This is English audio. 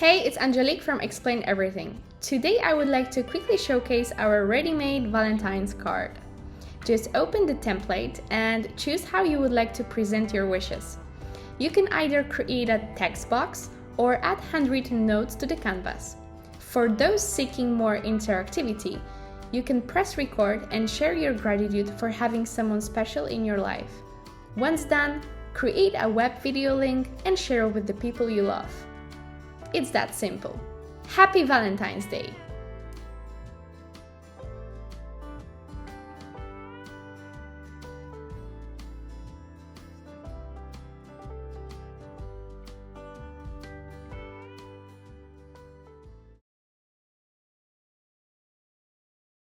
Hey, it's Angelique from Explain Everything. Today I would like to quickly showcase our ready-made Valentine's card. Just open the template and choose how you would like to present your wishes. You can either create a text box or add handwritten notes to the canvas. For those seeking more interactivity, you can press record and share your gratitude for having someone special in your life. Once done, create a web video link and share it with the people you love. It's that simple. Happy Valentine's Day!